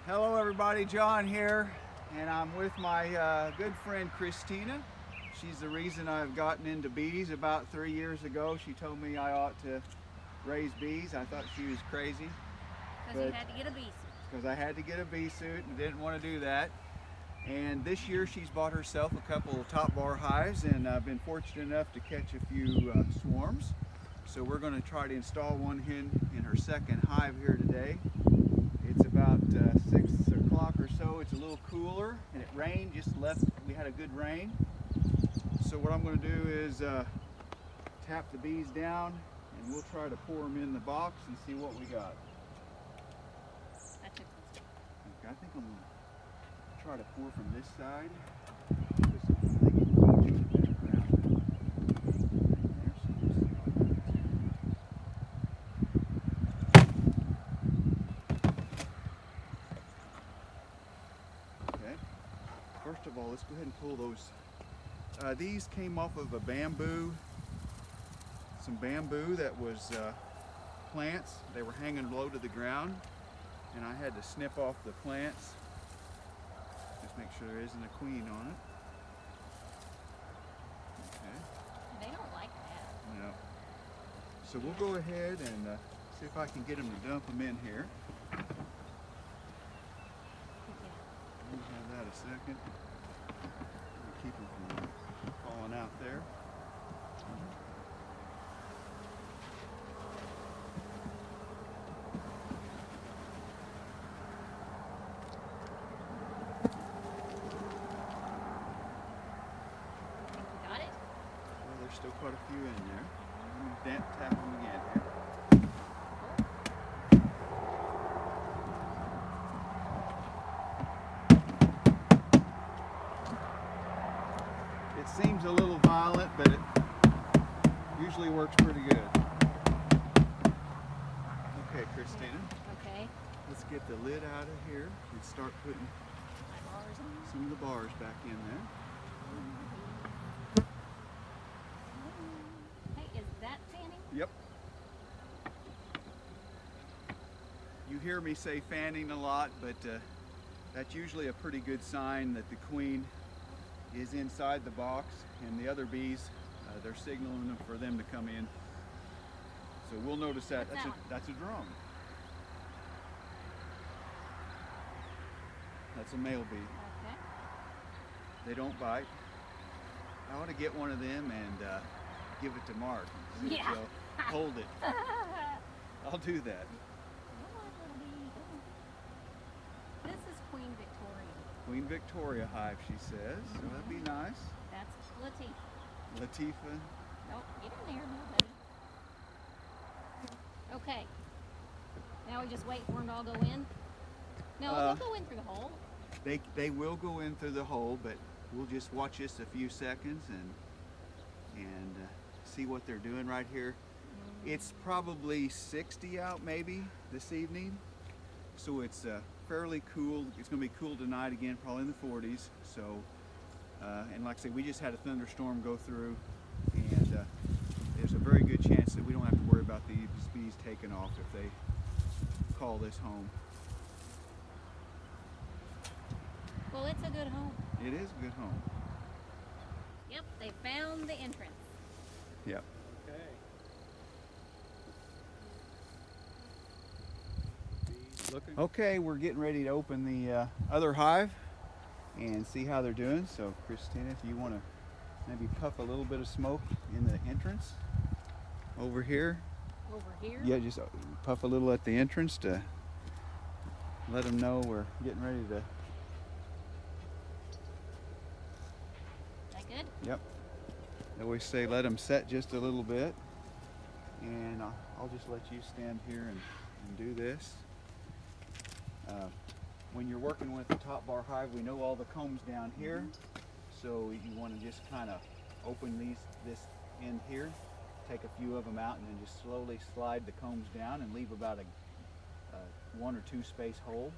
Hello everybody, John here, and I'm with my good friend Christina. She's the reason I've gotten into bees. About 3 years ago, she told me I ought to raise bees. I thought she was crazy. Because you had to get a bee suit. Because I had to get a bee suit and didn't want to do that. And this year she's bought herself a couple of top bar hives, and I've been fortunate enough to catch a few swarms. So we're going to try to install one hen in her second hive here today. It's about 6 o'clock or so. It's a little cooler, and it rained, just left. We had a good rain. So what I'm going to do is tap the bees down, and we'll try to pour them in the box and see what we got. Okay, I think I'm going to try to pour from this side. First of all, let's go ahead and pull those. These came off of a bamboo, some bamboo that was plants. They were hanging low to the ground, and I had to snip off the plants. Just make sure there isn't a queen on it. Okay. They don't like that. No. So we'll go ahead and see if I can get them to dump them in here. We'll have that a second. Keep them from falling out there. Got it? Well, there's still quite a few in there. Let me tap them again here. It seems a little violent, but it usually works pretty good. Okay, Christina. Okay. Let's get the lid out of here and start putting My bars in. some of the bars back in there. Hey, is that fanning? Yep. You hear me say fanning a lot, but that's usually a pretty good sign that the queen is inside the box, and the other bees, they're signaling for them to come in. So we'll notice that. That's a drone. That's a male bee. Okay. They don't bite. I ought to get one of them and give it to Mark and see if he'll hold it. I'll do that. This is Queen Victoria. Queen Victoria hive, she says. So that'd be nice. That's Latifah. Latifah. Nope, get in there, little buddy. Okay. Now we just wait for them to all go in? No, they'll go in through the hole. They will go in through the hole, but we'll just watch this a few seconds and see what they're doing right here. It's probably 60 out maybe this evening, so it's fairly cool. It's going to be cool tonight again, probably in the 40s. So, and like I said, we just had a thunderstorm go through, and there's a very good chance that we don't have to worry about these bees taking off if they call this home. Well, it's a good home. It is a good home. Yep, they found the entrance. Yep. Okay, we're getting ready to open the other hive and see how they're doing. So Christina, if you want to maybe puff a little bit of smoke in the entrance over here. Over here? Yeah, just puff a little at the entrance to let them know we're getting ready to. Is that good? Yep. They always say let them set just a little bit, and I'll just let you stand here and do this. When you're working with the top bar hive, we know all the combs down here, so you want to just kind of open this end here, take a few of them out, and then just slowly slide the combs down and leave about a 1 or 2 space hole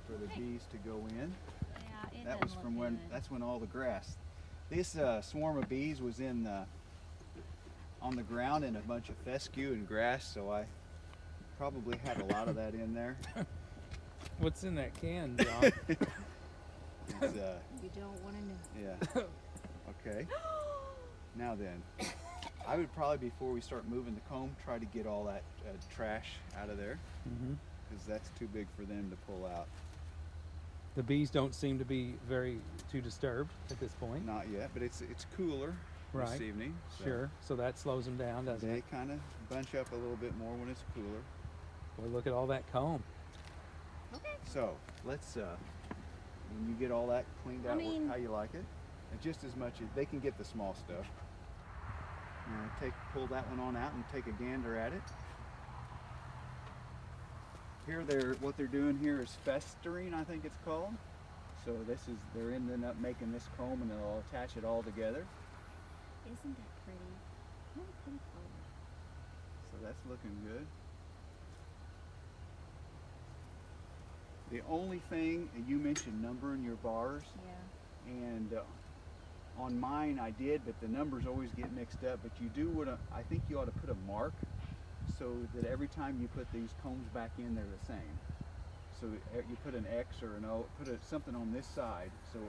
for the bees to go in. Yeah, That was from when. That's when all the grass. This swarm of bees was on the ground in a bunch of fescue and grass, so I probably had a lot of that in there. What's in that can, John? It's, You don't want to know. yeah. Okay. Now then, I would probably, before we start moving the comb, try to get all that trash out of there, Mm-hmm. because that's too big for them to pull out. The bees don't seem to be too disturbed at this point. Not yet, but it's cooler Right. this evening. So Sure. So that slows them down, doesn't they it? kind of bunch up a little bit more when it's cooler. Well, look at all that comb. Okay. So let's, when you get all that cleaned I out mean- how you like it, and just as much as they can get the small stuff. Pull that one on out and take a gander at it. Here what they're doing here is festering, I think it's called. So they're ending up making this comb and they'll attach it all together. Isn't that pretty? What a pretty color. So that's looking good. The only thing, you mentioned numbering your bars, Yeah. and on mine I did, but the numbers always get mixed up. But you do I think you ought to put a mark so that every time you put these combs back in, they're the same. So you put an X or an O, something on this side, so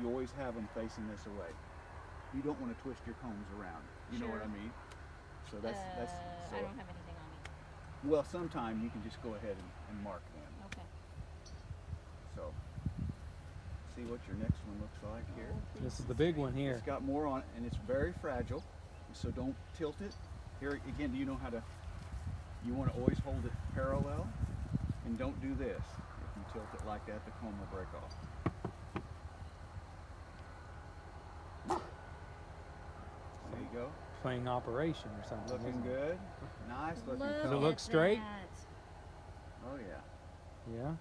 you always have them facing this away. You don't want to twist your combs around. You know what I Sure. mean? So that's so. I don't have anything on me. Well, sometime you can just go ahead and mark them. Okay. So, see what your next one looks like here. Oh, This is the big one here. It's got more on it, and it's very fragile, so don't tilt it. Here again, you know how to, you want to always hold it parallel, and don't do this. If you tilt it like that, the comb will break off. There you go. Playing operation or something. Looking isn't it? good. Nice looking Look Does it comb. look at straight? that. Oh yeah. Yeah.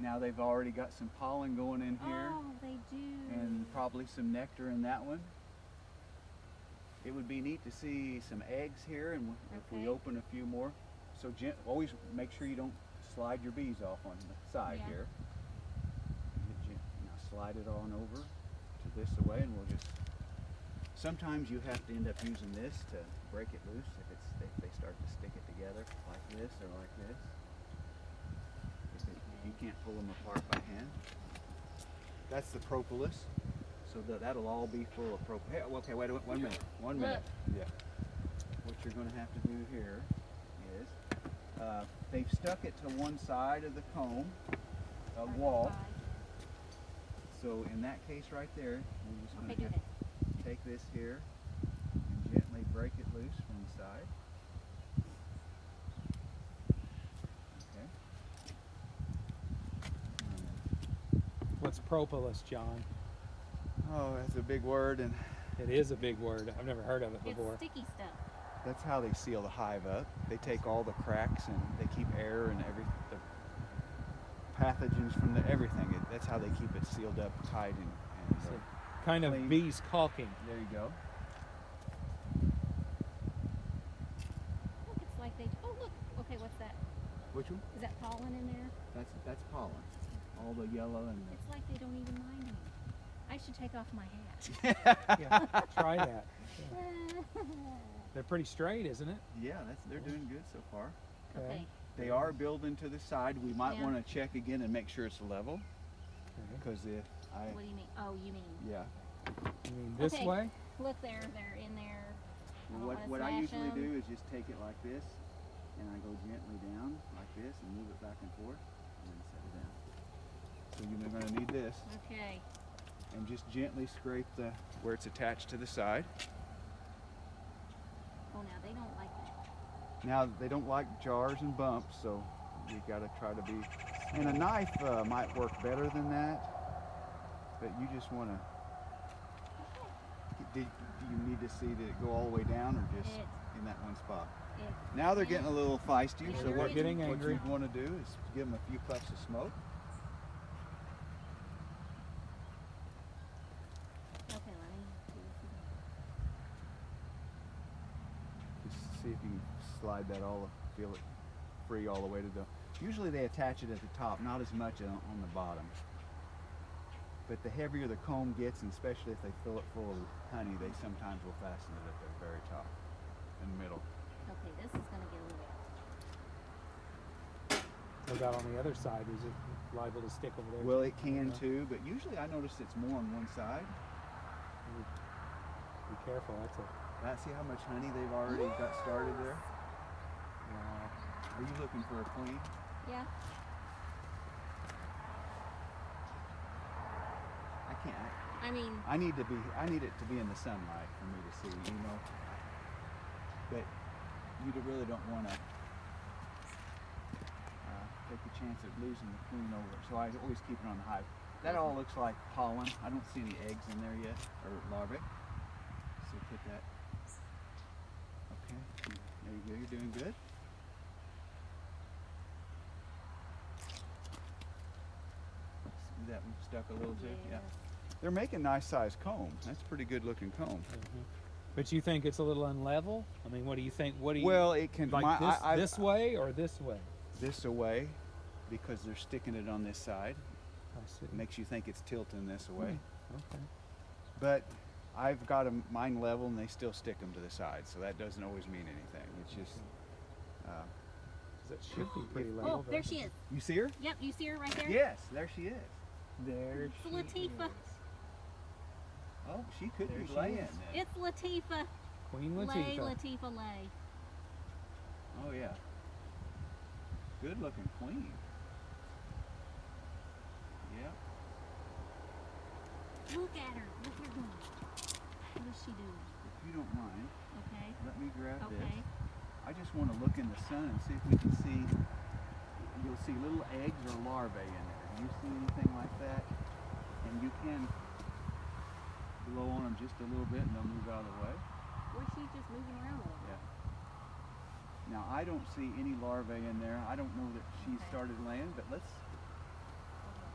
Now they've already got some pollen going in here. Oh, they do. And probably some nectar in that one. It would be neat to see some eggs here, and if we Okay. open a few more. So always make sure you don't slide your bees off on the side Yeah. here. Now slide it on over to this away, and we'll just. Sometimes you have to end up using this to break it loose if they start to stick it together like this or like this. If you can't pull them apart by hand. That's the propolis. So that'll all be full of propolis. Hey, okay, wait one minute. One minute. Yeah. What you're going to have to do here is they've stuck it to one side of the comb, wall. Bye. So in that case right there, we're just going Okay, to do have that. to take this here and gently break it loose from the side. Okay. What's propolis, John? Oh, that's a big word, and It is a big word. I've never heard of it before. It's sticky stuff. that's how they seal the hive up. They take all the cracks and they keep air and the pathogens from everything. That's how they keep it sealed up tight and So, kind of clean. bees caulking. There you go. Look, it's like they. Oh, look. Okay, what's that? Which one? Is that pollen in there? That's pollen. All the yellow and It's like they don't even mind me. I should take off my hat. Yeah, try that. They're pretty straight, isn't it? yeah, they're doing good so far. Okay. They are building to the side. We might Yeah. want to check again and make sure it's level, Okay. because if What do you mean? Oh, you mean. yeah. You mean this Okay. way? Look there. They're in there. I don't wanna What I smash usually 'em. do is just take it like this, and I go gently down like this and move it back and forth, and then set it down. So you're going to need this, Okay. and just gently scrape where it's attached to the side. Oh, now they don't like that. Now they don't like jars and bumps, so you got to try to be. And a knife might work better than that, but you just want to. Do you need to see that it go all the way down, or just It- in that one spot? It, Now they're getting a little feisty, Yeah, so they're what getting what angry. you want to do is give them a few puffs of smoke. okay, let me do this again. Just see if you can slide that feel it free all the way to the. Usually they attach it at the top, not as much on the bottom. But the heavier the comb gets, and especially if they fill it full of honey, they sometimes will fasten it at the very top, in the middle. Okay, this is gonna get a little. What about on the other side? Is it liable to stick over there? Well, it can Yeah. too, but usually I notice it's more on one side. Be careful. That's a. See how much honey they've already got started there? Wow. Are you looking for a queen? Yeah. I can't. I mean, I need it to be in the sunlight for me to see, you know. But you really don't want to take a chance of losing the queen over. So I always keep it on the hive. That all looks like pollen. I don't see any eggs in there yet, or larvae. So put that. Okay, there you go. You're doing good. See that one stuck a little too? Yeah. They're making nice sized combs. That's a pretty good looking comb. But you think it's a little unlevel? I mean, what do you think? What do you Well, it can like this way or this way? This away, because they're sticking it on this side. I see. It makes you think it's tilting this away. Okay. But I've got them mine level, and they still stick them to the side, so that doesn't always mean anything. It's just. 'Cause it should be pretty level. oh, there she is. You see her? Yep, you see her right there? Yes, there she is. There It's she Latifah. is. Oh, she could There be she laying is. then. It's Latifah. Queen Lay, Latifah. Latifah, lay. Oh yeah. Good looking queen. Yeah. Look at her. Look at her going. What is she doing? If you don't mind, Okay. let me grab Okay. this. I just want to look in the sun and see if we can see. You'll see little eggs or larvae in there. Do you see anything like that? And you can blow on them just a little bit and they'll move out of the way. Or she's just moving around a little. Yeah. Now I don't see any larvae in there. I don't know that she Okay. started laying, but let's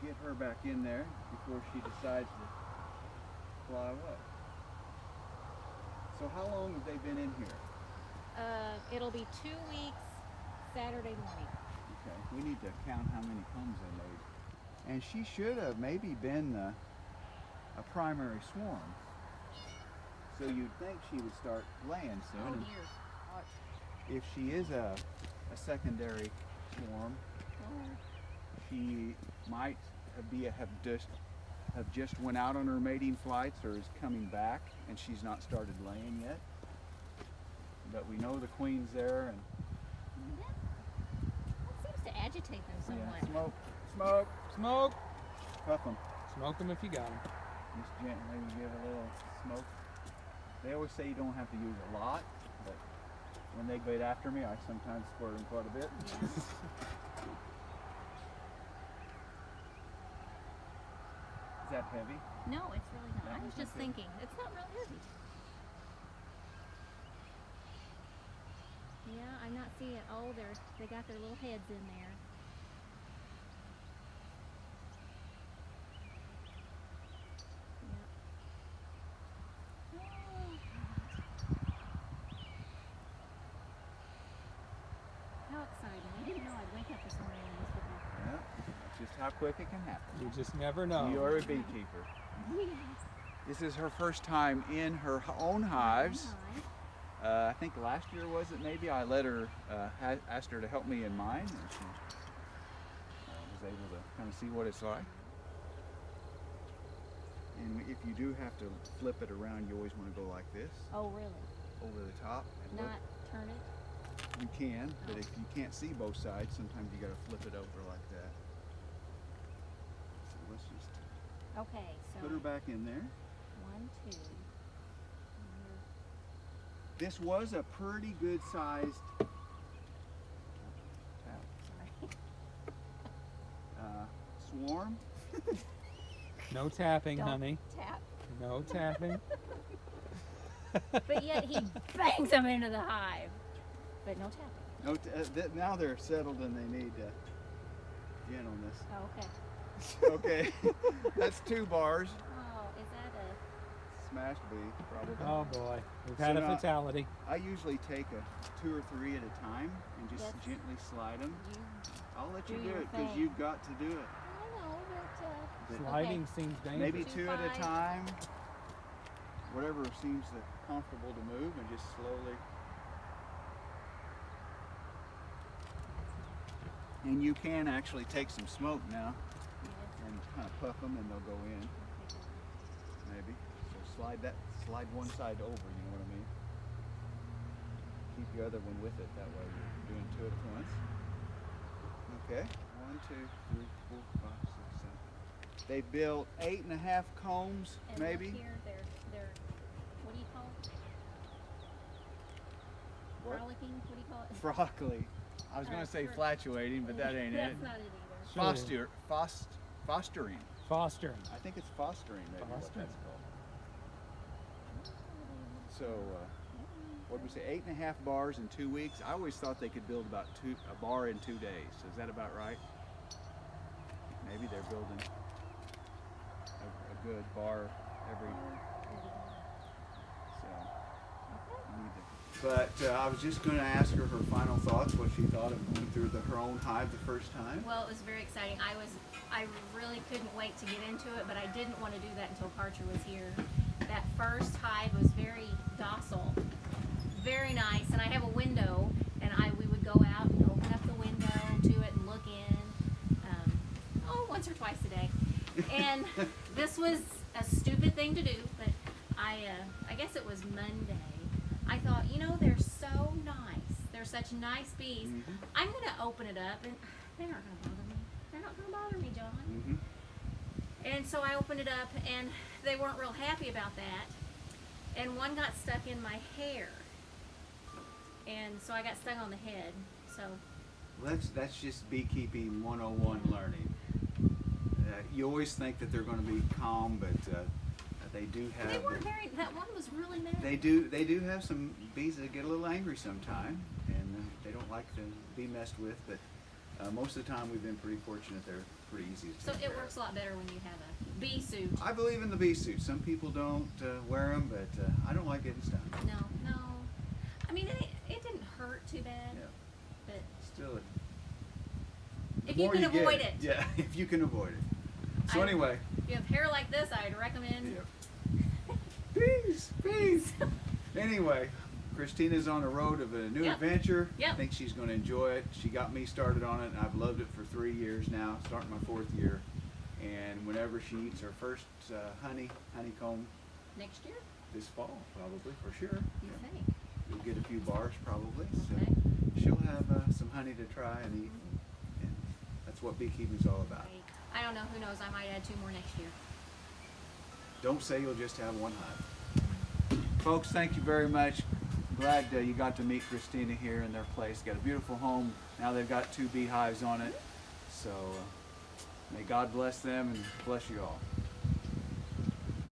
get her back in there before she decides to fly away. So how long have they been in here? It'll be 2 weeks Saturday morning. Okay, we need to count how many combs they made. And she should have maybe been a primary swarm. So you'd think she would start laying soon. Oh And dear. Watch. if she is a secondary swarm, Oh. she might have just went out on her mating flights or is coming back and she's not started laying yet. But we know the queen's there and That seems to agitate them somewhat. yeah, smoke, Smoke. puff them. Smoke them if you got them. Just gently give a little smoke. They always say you don't have to use a lot, but when they get after me, I sometimes squirt them quite a bit. Yeah. Is that heavy? No, it's really not. That I was one's just okay. thinking, it's not real heavy. Yeah, I'm not seeing. Oh, they got their little heads in there. Yeah. How exciting! I didn't know I'd wake up this morning and this would happen. Yeah, that's just how quick it can happen. You just never know. You are a beekeeper. Yes. This is her first time in her own hives. Hi. I think last year was it maybe I let her, asked her to help me in mine, and she was able to kind of see what it's like. And if you do have to flip it around, you always want to go like this, Oh, really? over the top. And Not turn it? look. You can, but if you can't see both sides, sometimes you got to flip it over like that. So let's just Okay, so put her back in there. 1, 2. This was a pretty good sized swarm. No tapping, Don't honey. tap. No tapping. But yet he bangs them into the hive. But no tapping. No, now they're settled and they need to get on this. Oh, okay. Okay, that's 2 bars. Oh, is that a... Smashed bee, probably. Oh boy, we've had So a now- fatality. I usually take 2 or 3 at a time and just Yes. gently slide them. You... I'll let you Do do your it because thing. you've got to do it. I know, but... Sliding seems dangerous. Maybe 2, 2 at a 5. time. Whatever seems comfortable to move, and just slowly. And you can actually take some smoke now Yes. and kind of puff them, and they'll go in. Maybe. So slide one side over. You know what I mean? Keep the other one with it. That way you're doing two at once. Okay. 1, 2, 3, 4, 5, 6, 7. They built 8.5 combs, And maybe. look here, they're what do you call it? What? Frolicking? What do you call it? Broccoli. I was going to say Fr- flatulating, but that ain't it. That's not it either. Fostering. Fostering. I think it's fostering, maybe what Fostering. that's called. So, what did we say? 8.5 bars in 2 weeks. I always thought they could build about a bar in 2 days. Is that about right? Maybe they're building a good bar every. So, you need to. But I was just going to ask her her final thoughts, what she thought of going through her own hive the first time. Well, it was very exciting. I really couldn't wait to get into it, but I didn't want to do that until Parcher was here. That first hive was very docile, very nice, and I have a window, and we would go out and open up the window to it and look in, once or twice a day. And this was a stupid thing to do, but I guess it was Monday. I thought, they're so nice. They're such nice bees. Mm-hmm. I'm going to open it up, and they're not going to bother me. They're not going to bother me, John. Mm-hmm. And so I opened it up, and they weren't real happy about that. And one got stuck in my hair. And so I got stung on the head. So Well, that's just beekeeping 101 learning. You always think that they're going to be calm, but they do have. they weren't very. That one was really mad. They do have some bees that get a little angry sometime, and they don't like to be messed with. But most of the time, we've been pretty fortunate. They're pretty easy to So take it care works of. a lot better when you have a bee suit. I believe in the bee suit. Some people don't wear them, but I don't like getting stung. No. I mean, it didn't hurt too bad. Yeah. But Still, the if you more can get, avoid it. Yeah, if you can avoid it. So I- anyway. If you have hair like this, I'd recommend. Yeah. Bees. Anyway, Christina's on the road of a new Yep. adventure. Yep. I think she's going to enjoy it. She got me started on it, and I've loved it for 3 years now, starting my 4th year. And whenever she eats her first honeycomb Next year, this fall, probably, for sure. you Yeah. think? You'll get a few bars, probably. Okay. So she'll have some honey to try and eat. And that's what beekeeping's all about. I don't know. Who knows? I might add 2 more next year. Don't say you'll just have one hive. Folks, thank you very much. Glad you got to meet Christina here in their place. Got a beautiful home. Now they've got 2 beehives on it. So may God bless them and bless you all.